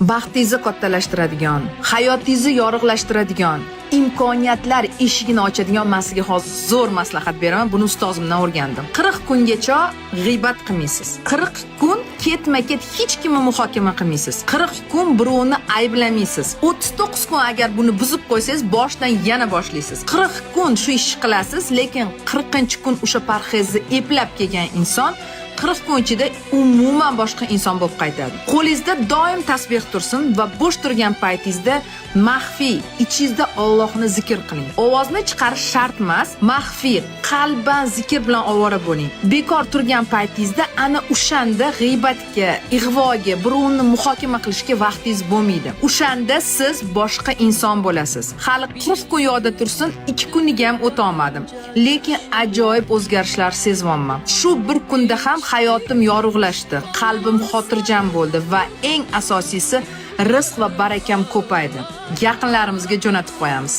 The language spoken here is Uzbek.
Baxtingizni kattalashtiradigan, hayotingizni yorug'lashtiradigan, imkoniyatlar eshigini ochadigan men sizga hozir zo'r maslahat beraman. Buni ustozimdan o'rgandim. 40 kungacha g'iybat qilmaysiz. 40 kun ketma-ket hech kimni muhokama qilmaysiz. 40 kun birovni ayblamaysiz. 39 kun agar buni buzib qo'ysangiz, boshdan yana boshlaysiz. 40 kun shu ishni qilasiz, lekin 40-kun o'sha parhezni eplab kelgan inson 40 kun ichida umuman boshqa inson bo'lib qaytadi. Qo'lingizda doim tasbih tursin va bo'sh turgan paytingizda maxfiy ichingizda Allohni zikr qiling. Ovozni chiqarish shart emas, maxfiy qalban zikr bilan ovora bo'ling. Bekor turgan paytingizda ana o'shanda g'iybatga, ig'voga, birovni muhokama qilishga vaqtingiz bo'lmaydi. O'shanda siz boshqa inson bo'lasiz. Hali 40 kun yodda tursin, 2 kunniga ham o'ta olmadim. Lekin ajoyib o'zgarishlar sezyapman. Shu bir kunda ham hayotim yorug'lashdi, qalbim xotirjam bo'ldi va eng asosiysi rizq va barakam ko'paydi. Yaqinlarimizga jo'natib qo'yamiz.